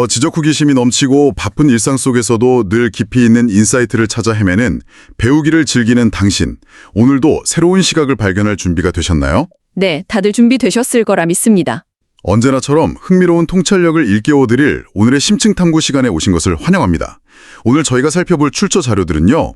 지적 호기심이 넘치고 바쁜 일상 속에서도 늘 깊이 있는 인사이트를 찾아 헤매는 배우기를 즐기는 당신. 오늘도 새로운 시각을 발견할 준비가 되셨나요? 네, 다들 준비되셨을 거라 믿습니다. 언제나처럼 흥미로운 통찰력을 일깨워드릴 오늘의 심층 탐구 시간에 오신 것을 환영합니다. 오늘 저희가 살펴볼 출처 자료들은요.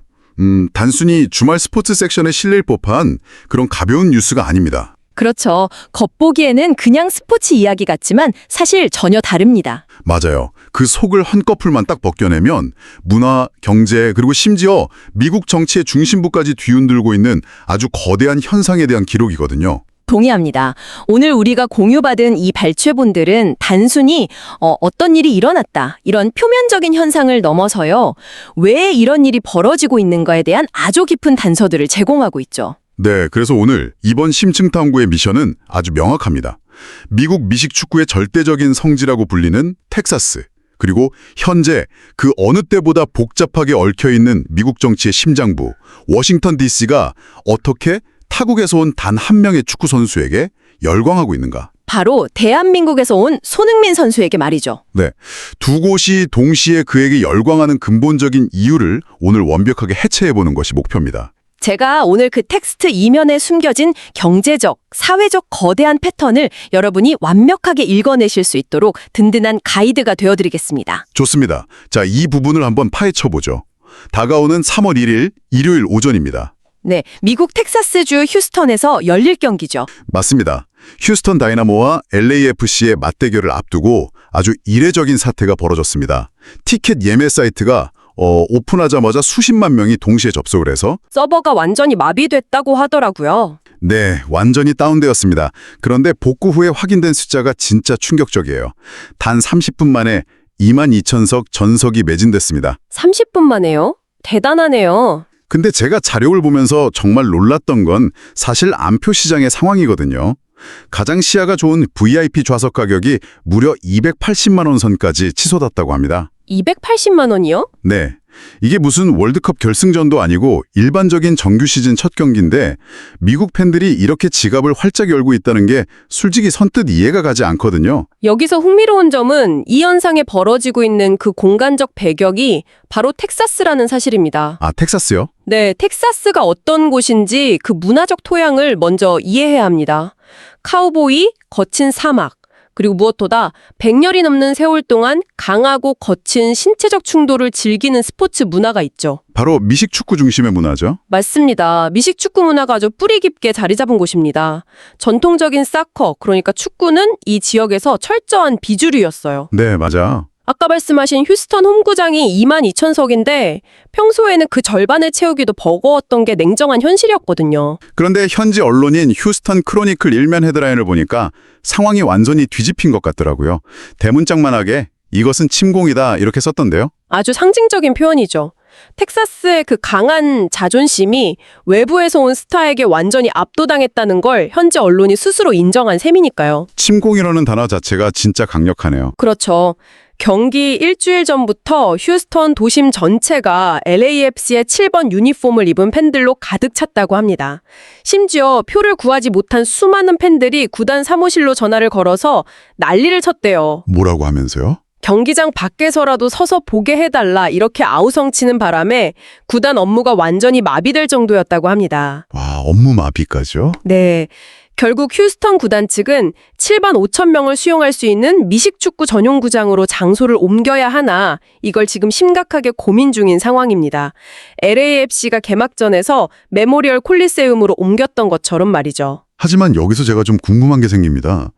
단순히 주말 스포츠 섹션에 실릴 법한 그런 가벼운 뉴스가 아닙니다. 그렇죠. 겉보기에는 그냥 스포츠 이야기 같지만 사실 전혀 다릅니다. 맞아요. 그 속을 한꺼풀만 딱 벗겨내면 문화, 경제, 그리고 심지어 미국 정치의 중심부까지 뒤흔들고 있는 아주 거대한 현상에 대한 기록이거든요. 동의합니다. 오늘 우리가 공유받은 이 발췌본들은 단순히 어떤 일이 일어났다, 이런 표면적인 현상을 넘어서요. 왜 이런 일이 벌어지고 있는가에 대한 아주 깊은 단서들을 제공하고 있죠. 네, 그래서 오늘 이번 심층 탐구의 미션은 아주 명확합니다. 미국 미식 축구의 절대적인 성지라고 불리는 텍사스, 그리고 현재 그 어느 때보다 복잡하게 얽혀있는 미국 정치의 심장부, 워싱턴 DC가 어떻게 타국에서 온 단 한 명의 축구 선수에게 열광하고 있는가? 바로 대한민국에서 온 손흥민 선수에게 말이죠. 네, 두 곳이 동시에 그에게 열광하는 근본적인 이유를 오늘 완벽하게 해체해보는 것이 목표입니다. 제가 오늘 그 텍스트 이면에 숨겨진 경제적, 사회적 거대한 패턴을 여러분이 완벽하게 읽어내실 수 있도록 든든한 가이드가 되어드리겠습니다. 좋습니다. 자, 이 부분을 한번 파헤쳐보죠. 다가오는 3월 1일 일요일 오전입니다. 네, 미국 텍사스주 휴스턴에서 열릴 경기죠. 맞습니다. 휴스턴 다이나모와 LAFC의 맞대결을 앞두고 아주 이례적인 사태가 벌어졌습니다. 티켓 예매 사이트가 오픈하자마자 수십만 명이 동시에 접속을 해서 서버가 완전히 마비됐다고 하더라고요. 네, 완전히 다운되었습니다. 그런데 복구 후에 확인된 숫자가 진짜 충격적이에요. 단 30분 만에 22,000석 전석이 매진됐습니다. 30분 만에요? 대단하네요. 근데 제가 자료를 보면서 정말 놀랐던 건 사실 안표 시장의 상황이거든요. 가장 시야가 좋은 VIP 좌석 가격이 무려 280만 원 선까지 치솟았다고 합니다. 280만 원이요? 네. 이게 무슨 월드컵 결승전도 아니고 일반적인 정규 시즌 첫 경기인데 미국 팬들이 이렇게 지갑을 활짝 열고 있다는 게 솔직히 선뜻 이해가 가지 않거든요. 여기서 흥미로운 점은 이 현상에 벌어지고 있는 그 공간적 배경이 바로 텍사스라는 사실입니다. 아, 텍사스요? 네, 텍사스가 어떤 곳인지 그 문화적 토양을 먼저 이해해야 합니다. 카우보이, 거친 사막, 그리고 무엇보다 100년이 넘는 세월 동안 강하고 거친 신체적 충돌을 즐기는 스포츠 문화가 있죠. 바로 미식 축구 중심의 문화죠. 맞습니다. 미식 축구 문화가 아주 뿌리 깊게 자리 잡은 곳입니다. 전통적인 사커, 그러니까 축구는 이 지역에서 철저한 비주류였어요. 네, 맞아. 아까 말씀하신 휴스턴 홈구장이 22,000석인데 평소에는 그 절반을 채우기도 버거웠던 게 냉정한 현실이었거든요. 그런데 현지 언론인 휴스턴 크로니클 일면 헤드라인을 보니까 상황이 완전히 뒤집힌 것 같더라고요. 대문짝만하게 이것은 침공이다 이렇게 썼던데요. 아주 상징적인 표현이죠. 텍사스의 그 강한 자존심이 외부에서 온 스타에게 완전히 압도당했다는 걸 현지 언론이 스스로 인정한 셈이니까요. 침공이라는 단어 자체가 진짜 강력하네요. 그렇죠. 경기 일주일 전부터 휴스턴 도심 전체가 LAFC의 7번 유니폼을 입은 팬들로 가득 찼다고 합니다. 심지어 표를 구하지 못한 수많은 팬들이 구단 사무실로 전화를 걸어서 난리를 쳤대요. 뭐라고 하면서요? 경기장 밖에서라도 서서 보게 해달라 이렇게 아우성치는 바람에 구단 업무가 완전히 마비될 정도였다고 합니다. 와, 업무 마비까지요? 네. 결국 휴스턴 구단 측은 7만 5천 명을 수용할 수 있는 미식축구 전용 구장으로 장소를 옮겨야 하나 이걸 지금 심각하게 고민 중인 상황입니다. LAFC가 개막전에서 메모리얼 콜리세움으로 옮겼던 것처럼 말이죠. 하지만 여기서 제가 좀 궁금한 게 생깁니다.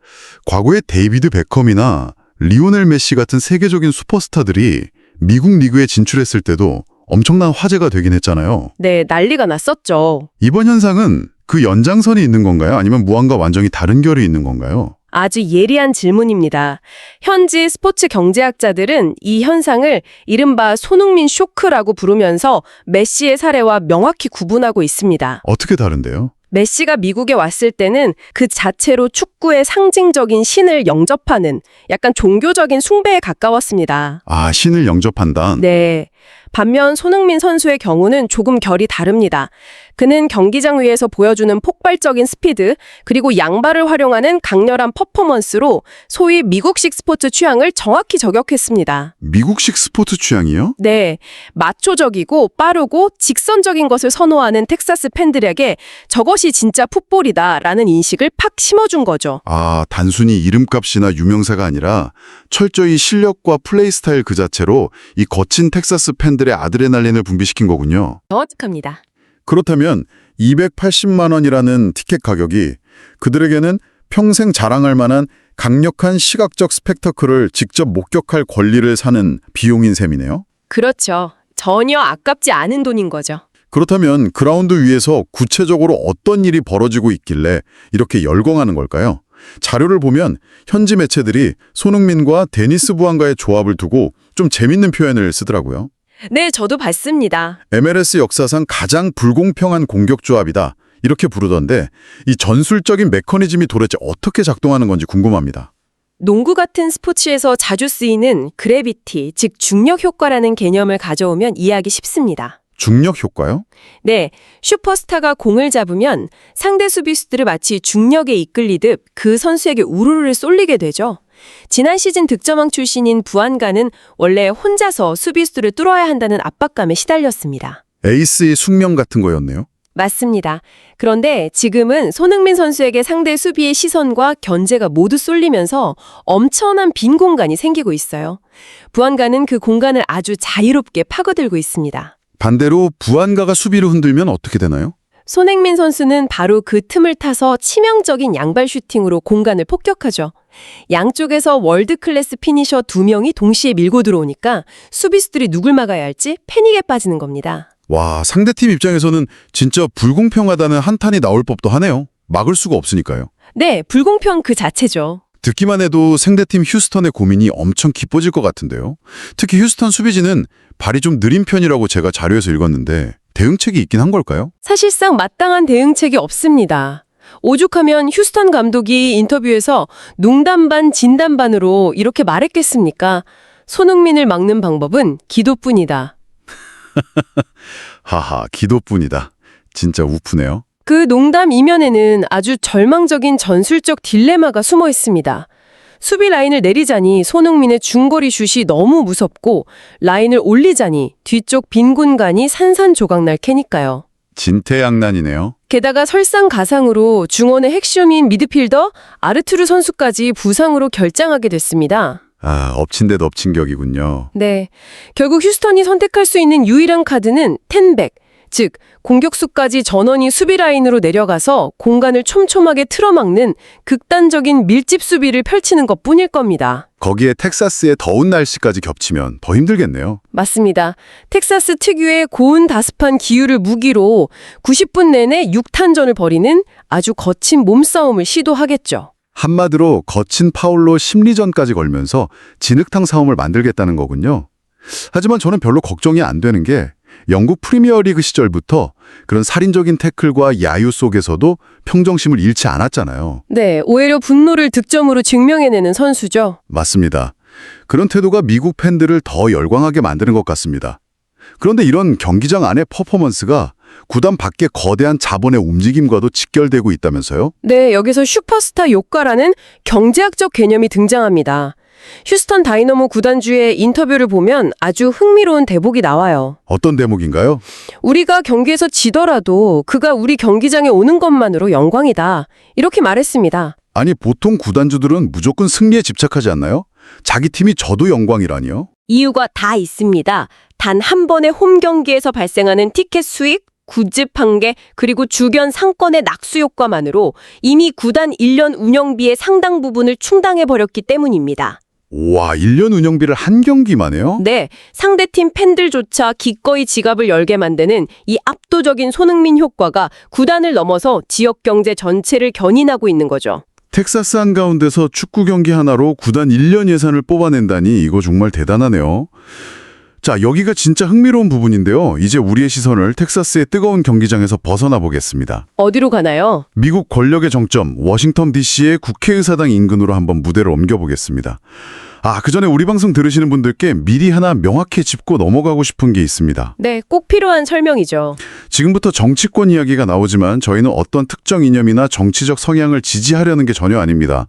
과거에 데이비드 베컴이나 리오넬 메시 같은 세계적인 슈퍼스타들이 미국 리그에 진출했을 때도 엄청난 화제가 되긴 했잖아요. 네, 난리가 났었죠. 이번 현상은 그 연장선이 있는 건가요? 아니면 무언가 완전히 다른 결이 있는 건가요? 아주 예리한 질문입니다. 현지 스포츠 경제학자들은 이 현상을 이른바 손흥민 쇼크라고 부르면서 메시의 사례와 명확히 구분하고 있습니다. 어떻게 다른데요? 메시가 미국에 왔을 때는 그 자체로 축구의 상징적인 신을 영접하는 약간 종교적인 숭배에 가까웠습니다. 아, 신을 영접한다. 네. 반면 손흥민 선수의 경우는 조금 결이 다릅니다. 그는 경기장 위에서 보여주는 폭발적인 스피드, 그리고 양발을 활용하는 강렬한 퍼포먼스로 소위 미국식 스포츠 취향을 정확히 저격했습니다. 미국식 스포츠 취향이요? 네, 마초적이고 빠르고 직선적인 것을 선호하는 텍사스 팬들에게 저것이 진짜 풋볼이다라는 인식을 팍 심어준 거죠. 아, 단순히 이름값이나 유명세가 아니라 철저히 실력과 플레이 스타일 그 자체로 이 거친 텍사스 팬들의 아드레날린을 분비시킨 거군요. 정확합니다. 그렇다면 280만 원이라는 티켓 가격이 그들에게는 평생 자랑할 만한 강력한 시각적 스펙터클을 직접 목격할 권리를 사는 비용인 셈이네요. 그렇죠. 전혀 아깝지 않은 돈인 거죠. 그렇다면 그라운드 위에서 구체적으로 어떤 일이 벌어지고 있길래 이렇게 열광하는 걸까요? 자료를 보면 현지 매체들이 손흥민과 데니스 부안가의 조합을 두고 좀 재밌는 표현을 쓰더라고요. 네, 저도 봤습니다. MLS 역사상 가장 불공평한 공격 조합이다. 이렇게 부르던데 이 전술적인 메커니즘이 도대체 어떻게 작동하는 건지 궁금합니다. 농구 같은 스포츠에서 자주 쓰이는 그래비티, 즉 중력 효과라는 개념을 가져오면 이해하기 쉽습니다. 중력 효과요? 네, 슈퍼스타가 공을 잡으면 상대 수비수들을 마치 중력에 이끌리듯 그 선수에게 우르르 쏠리게 되죠. 지난 시즌 득점왕 출신인 부안가는 원래 혼자서 수비수들을 뚫어야 한다는 압박감에 시달렸습니다. 에이스의 숙명 같은 거였네요. 맞습니다. 그런데 지금은 손흥민 선수에게 상대 수비의 시선과 견제가 모두 쏠리면서 엄청난 빈 공간이 생기고 있어요. 부안가는 그 공간을 아주 자유롭게 파고들고 있습니다. 반대로 부안가가 수비를 흔들면 어떻게 되나요? 손흥민 선수는 바로 그 틈을 타서 치명적인 양발 슈팅으로 공간을 폭격하죠. 양쪽에서 월드클래스 피니셔 2명이 동시에 밀고 들어오니까 수비수들이 누굴 막아야 할지 패닉에 빠지는 겁니다. 와, 상대팀 입장에서는 진짜 불공평하다는 한탄이 나올 법도 하네요. 막을 수가 없으니까요. 네, 불공평 그 자체죠. 듣기만 해도 상대팀 휴스턴의 고민이 엄청 깊어질 것 같은데요. 특히 휴스턴 수비진은 발이 좀 느린 편이라고 제가 자료에서 읽었는데 대응책이 있긴 한 걸까요? 사실상 마땅한 대응책이 없습니다. 오죽하면 휴스턴 감독이 인터뷰에서 농담 반 진담 반으로 이렇게 말했겠습니까? 손흥민을 막는 방법은 기도뿐이다. 하하, 기도뿐이다. 진짜 우프네요. 그 농담 이면에는 아주 절망적인 전술적 딜레마가 숨어 있습니다. 수비 라인을 내리자니 손흥민의 중거리 슛이 너무 무섭고 라인을 올리자니 뒤쪽 빈 공간이 산산조각날 캐니까요. 진퇴양난이네요. 게다가 설상가상으로 중원의 핵심인 미드필더 아르투르 선수까지 부상으로 결장하게 됐습니다. 아, 엎친 데 덮친 격이군요. 네, 결국 휴스턴이 선택할 수 있는 유일한 카드는 텐백, 즉 공격수까지 전원이 수비 라인으로 내려가서 공간을 촘촘하게 틀어막는 극단적인 밀집 수비를 펼치는 것뿐일 겁니다. 거기에 텍사스의 더운 날씨까지 겹치면 더 힘들겠네요. 맞습니다. 텍사스 특유의 고온 다습한 기후를 무기로 90분 내내 6탄전을 벌이는 아주 거친 몸싸움을 시도하겠죠. 한마디로 거친 파울로 심리전까지 걸면서 진흙탕 싸움을 만들겠다는 거군요. 하지만 저는 별로 걱정이 안 되는 게 영국 프리미어리그 시절부터 그런 살인적인 태클과 야유 속에서도 평정심을 잃지 않았잖아요. 네, 오히려 분노를 득점으로 증명해내는 선수죠. 맞습니다. 그런 태도가 미국 팬들을 더 열광하게 만드는 것 같습니다. 그런데 이런 경기장 안의 퍼포먼스가 구단 밖의 거대한 자본의 움직임과도 직결되고 있다면서요? 네, 여기서 슈퍼스타 효과라는 경제학적 개념이 등장합니다. 휴스턴 다이너모 구단주의 인터뷰를 보면 아주 흥미로운 대목이 나와요. 어떤 대목인가요? 우리가 경기에서 지더라도 그가 우리 경기장에 오는 것만으로 영광이다. 이렇게 말했습니다. 아니, 보통 구단주들은 무조건 승리에 집착하지 않나요? 자기 팀이 져도 영광이라니요? 이유가 다 있습니다. 단 한 번의 홈 경기에서 발생하는 티켓 수익, 굿즈 판매, 그리고 주변 상권의 낙수 효과만으로 이미 구단 1년 운영비의 상당 부분을 충당해버렸기 때문입니다. 와, 1년 운영비를 한 경기만 해요? 네, 상대팀 팬들조차 기꺼이 지갑을 열게 만드는 이 압도적인 손흥민 효과가 구단을 넘어서 지역 경제 전체를 견인하고 있는 거죠. 텍사스 한가운데서 축구 경기 하나로 구단 1년 예산을 뽑아낸다니 이거 정말 대단하네요. 자, 여기가 진짜 흥미로운 부분인데요. 이제 우리의 시선을 텍사스의 뜨거운 경기장에서 벗어나 보겠습니다. 어디로 가나요? 미국 권력의 정점, 워싱턴 DC의 국회의사당 인근으로 한번 무대를 옮겨보겠습니다. 그 전에 우리 방송 들으시는 분들께 미리 하나 명확히 짚고 넘어가고 싶은 게 있습니다. 네, 꼭 필요한 설명이죠. 지금부터 정치권 이야기가 나오지만 저희는 어떤 특정 이념이나 정치적 성향을 지지하려는 게 전혀 아닙니다.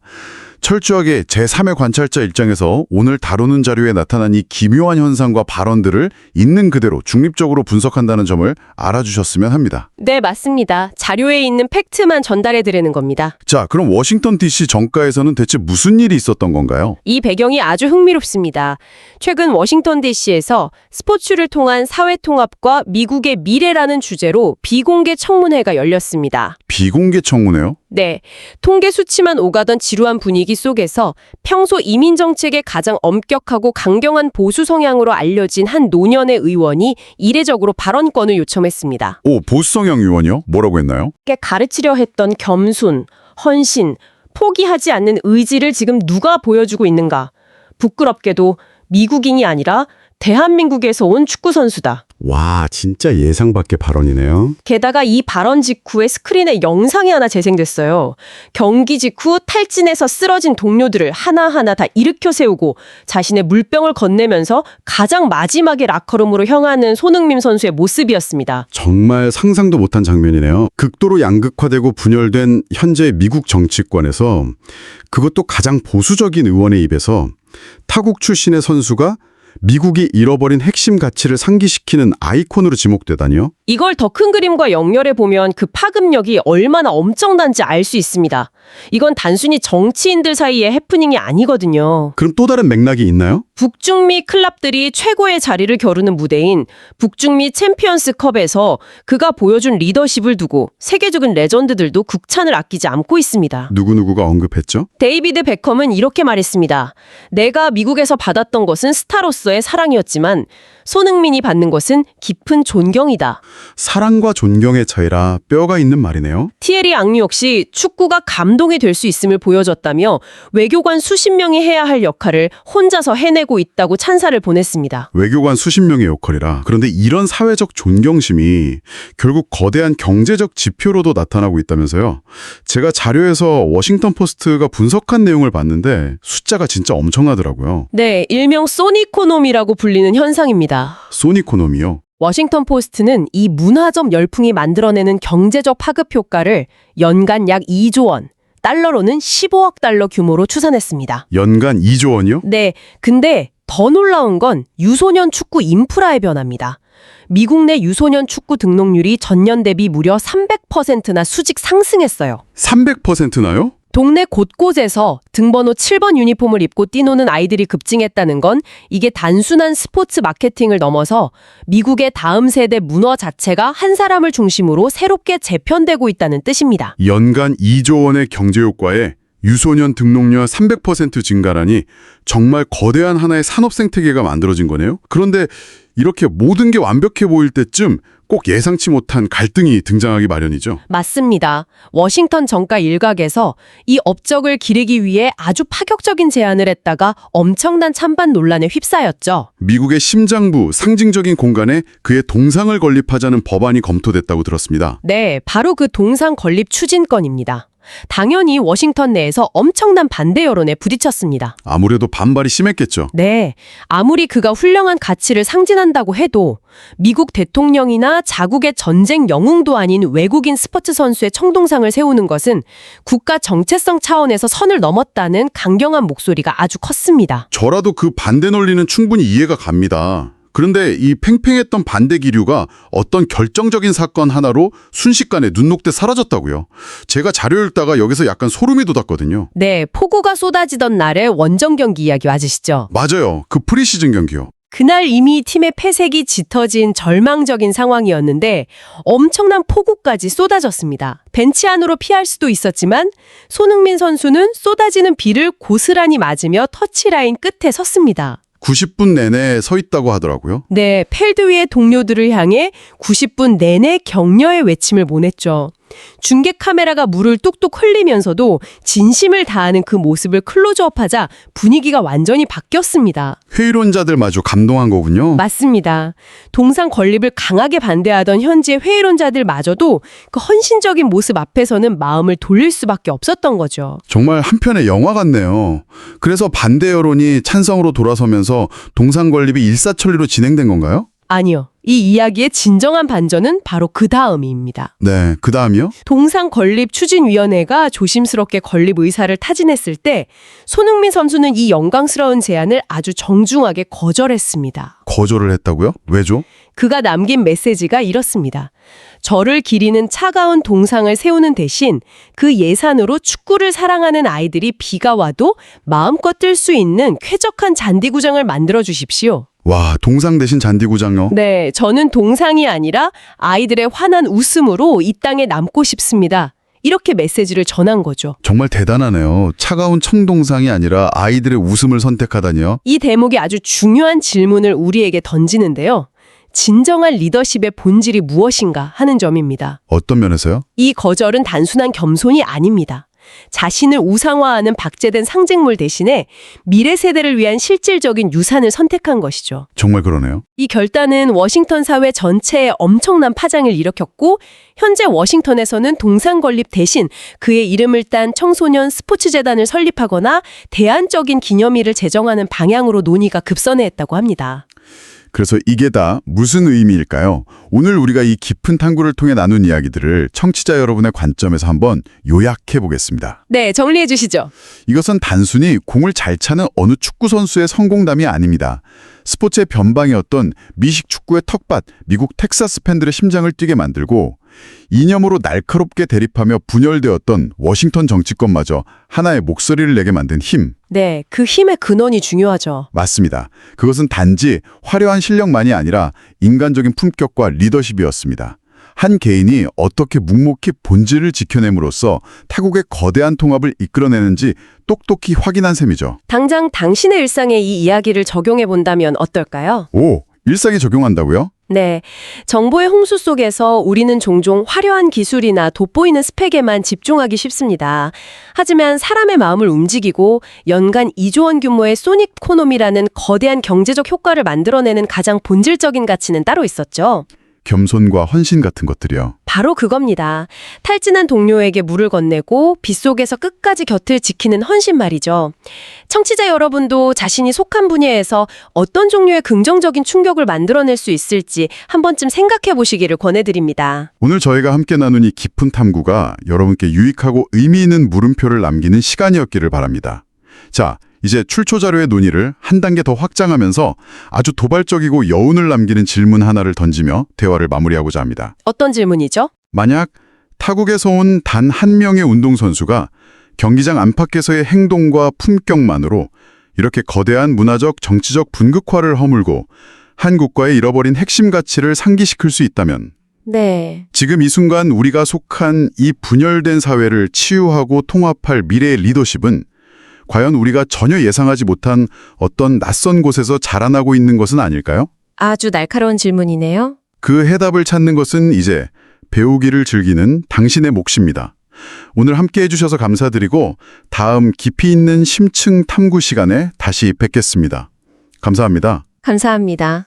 철저하게 제3의 관찰자 입장에서 오늘 다루는 자료에 나타난 이 기묘한 현상과 발언들을 있는 그대로 중립적으로 분석한다는 점을 알아주셨으면 합니다. 네, 맞습니다. 자료에 있는 팩트만 전달해 드리는 겁니다. 자, 그럼 워싱턴 DC 정가에서는 대체 무슨 일이 있었던 건가요? 이 배경이 아주 흥미롭습니다. 최근 워싱턴 DC에서 스포츠를 통한 사회 통합과 미국의 미래라는 주제로 비공개 청문회가 열렸습니다. 비공개 청문회요? 네, 통계 수치만 오가던 지루한 분위기 속에서 평소 이민 정책에 가장 엄격하고 강경한 보수 성향으로 알려진 한 노년의 의원이 이례적으로 발언권을 요청했습니다. 보수 성향 의원이요? 뭐라고 했나요? 가르치려 했던 겸손, 헌신, 포기하지 않는 의지를 지금 누가 보여주고 있는가? 부끄럽게도 미국인이 아니라 대한민국에서 온 축구 선수다. 와, 진짜 예상 밖의 발언이네요. 게다가 이 발언 직후에 스크린에 영상이 하나 재생됐어요. 경기 직후 탈진해서 쓰러진 동료들을 하나하나 다 일으켜 세우고 자신의 물병을 건네면서 가장 마지막에 라커룸으로 향하는 손흥민 선수의 모습이었습니다. 정말 상상도 못한 장면이네요. 극도로 양극화되고 분열된 현재 미국 정치권에서 그것도 가장 보수적인 의원의 입에서 타국 출신의 선수가 미국이 잃어버린 핵심 가치를 상기시키는 아이콘으로 지목되다니요? 이걸 더 큰 그림과 연결해 보면 그 파급력이 얼마나 엄청난지 알 수 있습니다. 이건 단순히 정치인들 사이의 해프닝이 아니거든요. 그럼 또 다른 맥락이 있나요? 북중미 클럽들이 최고의 자리를 겨루는 무대인 북중미 챔피언스컵에서 그가 보여준 리더십을 두고 세계적인 레전드들도 극찬을 아끼지 않고 있습니다. 누구누구가 언급했죠? 데이비드 베컴은 이렇게 말했습니다. 내가 미국에서 받았던 것은 스타로서의 사랑이었지만 손흥민이 받는 것은 깊은 존경이다. 사랑과 존경의 차이라 뼈가 있는 말이네요. 티에리 앙리 역시 축구가 감동이 될 수 있음을 보여줬다며 외교관 수십 명이 해야 할 역할을 혼자서 해내고 있다고 찬사를 보냈습니다. 외교관 수십 명의 역할이라. 그런데 이런 사회적 존경심이 결국 거대한 경제적 지표로도 나타나고 있다면서요. 제가 자료에서 워싱턴 포스트가 분석한 내용을 봤는데 숫자가 진짜 엄청나더라고요. 네, 일명 소니코노미라고 불리는 현상입니다. 소니코노미요. 워싱턴 포스트는 이 문화적 열풍이 만들어내는 경제적 파급 효과를 연간 약 2조 원, 달러로는 15억 달러 규모로 추산했습니다. 연간 2조 원이요? 네, 근데 더 놀라운 건 유소년 축구 인프라의 변화입니다. 미국 내 유소년 축구 등록률이 전년 대비 무려 300%나 수직 상승했어요. 300%나요? 동네 곳곳에서 등번호 7번 유니폼을 입고 뛰노는 아이들이 급증했다는 건 이게 단순한 스포츠 마케팅을 넘어서 미국의 다음 세대 문화 자체가 한 사람을 중심으로 새롭게 재편되고 있다는 뜻입니다. 연간 2조 원의 경제 효과에 유소년 등록률 300% 증가라니 정말 거대한 하나의 산업 생태계가 만들어진 거네요. 그런데 이렇게 모든 게 완벽해 보일 때쯤 꼭 예상치 못한 갈등이 등장하기 마련이죠. 맞습니다. 워싱턴 정가 일각에서 이 업적을 기르기 위해 아주 파격적인 제안을 했다가 엄청난 찬반 논란에 휩싸였죠. 미국의 심장부 상징적인 공간에 그의 동상을 건립하자는 법안이 검토됐다고 들었습니다. 네, 바로 그 동상 건립 추진건입니다. 당연히 워싱턴 내에서 엄청난 반대 여론에 부딪혔습니다. 아무래도 반발이 심했겠죠. 네, 아무리 그가 훌륭한 가치를 상징한다고 해도 미국 대통령이나 자국의 전쟁 영웅도 아닌 외국인 스포츠 선수의 청동상을 세우는 것은 국가 정체성 차원에서 선을 넘었다는 강경한 목소리가 아주 컸습니다. 저라도 그 반대 논리는 충분히 이해가 갑니다. 그런데 이 팽팽했던 반대 기류가 어떤 결정적인 사건 하나로 순식간에 눈 녹대 사라졌다고요. 제가 자료 읽다가 여기서 약간 소름이 돋았거든요. 네, 폭우가 쏟아지던 날의 원정 경기 이야기 맞으시죠? 맞아요. 그 프리시즌 경기요. 그날 이미 팀의 패색이 짙어진 절망적인 상황이었는데 엄청난 폭우까지 쏟아졌습니다. 벤치 안으로 피할 수도 있었지만 손흥민 선수는 쏟아지는 비를 고스란히 맞으며 터치라인 끝에 섰습니다. 90분 내내 서 있다고 하더라고요. 네, 필드 위의 동료들을 향해 90분 내내 격려의 외침을 보냈죠. 중계 카메라가 물을 뚝뚝 흘리면서도 진심을 다하는 그 모습을 클로즈업하자 분위기가 완전히 바뀌었습니다. 회의론자들마저 감동한 거군요. 맞습니다. 동상 건립을 강하게 반대하던 현지의 회의론자들마저도 그 헌신적인 모습 앞에서는 마음을 돌릴 수밖에 없었던 거죠. 정말 한편의 영화 같네요. 그래서 반대 여론이 찬성으로 돌아서면서 동상 건립이 일사천리로 진행된 건가요? 아니요. 이 이야기의 진정한 반전은 바로 그 다음입니다. 네, 그 다음이요? 동상 건립 추진위원회가 조심스럽게 건립 의사를 타진했을 때 손흥민 선수는 이 영광스러운 제안을 아주 정중하게 거절했습니다. 거절을 했다고요? 왜죠? 그가 남긴 메시지가 이렇습니다. 저를 기리는 차가운 동상을 세우는 대신 그 예산으로 축구를 사랑하는 아이들이 비가 와도 마음껏 뛸 수 있는 쾌적한 잔디구장을 만들어 주십시오. 와, 동상 대신 잔디구장요? 네, 저는 동상이 아니라 아이들의 환한 웃음으로 이 땅에 남고 싶습니다. 이렇게 메시지를 전한 거죠. 정말 대단하네요. 차가운 청동상이 아니라 아이들의 웃음을 선택하다니요? 이 대목이 아주 중요한 질문을 우리에게 던지는데요. 진정한 리더십의 본질이 무엇인가 하는 점입니다. 어떤 면에서요? 이 거절은 단순한 겸손이 아닙니다. 자신을 우상화하는 박제된 상징물 대신에 미래 세대를 위한 실질적인 유산을 선택한 것이죠. 정말 그러네요. 이 결단은 워싱턴 사회 전체에 엄청난 파장을 일으켰고 현재 워싱턴에서는 동상 건립 대신 그의 이름을 딴 청소년 스포츠 재단을 설립하거나 대안적인 기념일을 제정하는 방향으로 논의가 급선회했다고 합니다. 그래서 이게 다 무슨 의미일까요? 오늘 우리가 이 깊은 탐구를 통해 나눈 이야기들을 청취자 여러분의 관점에서 한번 요약해 보겠습니다. 네, 정리해 주시죠. 이것은 단순히 공을 잘 차는 어느 축구 선수의 성공담이 아닙니다. 스포츠의 변방이었던 미식 축구의 텃밭, 미국 텍사스 팬들의 심장을 뛰게 만들고 이념으로 날카롭게 대립하며 분열되었던 워싱턴 정치권마저 하나의 목소리를 내게 만든 힘. 네, 그 힘의 근원이 중요하죠. 맞습니다. 그것은 단지 화려한 실력만이 아니라 인간적인 품격과 리더십이었습니다. 한 개인이 어떻게 묵묵히 본질을 지켜냄으로써 타국의 거대한 통합을 이끌어내는지 똑똑히 확인한 셈이죠. 당장 당신의 일상에 이 이야기를 적용해 본다면 어떨까요? 오, 일상에 적용한다고요? 네, 정보의 홍수 속에서 우리는 종종 화려한 기술이나 돋보이는 스펙에만 집중하기 쉽습니다. 하지만 사람의 마음을 움직이고 연간 2조 원 규모의 소닉코노미라는 거대한 경제적 효과를 만들어내는 가장 본질적인 가치는 따로 있었죠. 겸손과 헌신 같은 것들이요. 바로 그겁니다. 탈진한 동료에게 물을 건네고 빗속에서 끝까지 곁을 지키는 헌신 말이죠. 청취자 여러분도 자신이 속한 분야에서 어떤 종류의 긍정적인 충격을 만들어낼 수 있을지 한 번쯤 생각해 보시기를 권해드립니다. 오늘 저희가 함께 나눈 이 깊은 탐구가 여러분께 유익하고 의미 있는 물음표를 남기는 시간이었기를 바랍니다. 자, 이제 출처 자료의 논의를 한 단계 더 확장하면서 아주 도발적이고 여운을 남기는 질문 하나를 던지며 대화를 마무리하고자 합니다. 어떤 질문이죠? 만약 타국에서 온 단 한 명의 운동선수가 경기장 안팎에서의 행동과 품격만으로 이렇게 거대한 문화적, 정치적 분극화를 허물고 한 국가의 잃어버린 핵심 가치를 상기시킬 수 있다면 네. 지금 이 순간 우리가 속한 이 분열된 사회를 치유하고 통합할 미래의 리더십은 과연 우리가 전혀 예상하지 못한 어떤 낯선 곳에서 자라나고 있는 것은 아닐까요? 아주 날카로운 질문이네요. 그 해답을 찾는 것은 이제 배우기를 즐기는 당신의 몫입니다. 오늘 함께 해주셔서 감사드리고 다음 깊이 있는 심층 탐구 시간에 다시 뵙겠습니다. 감사합니다. 감사합니다.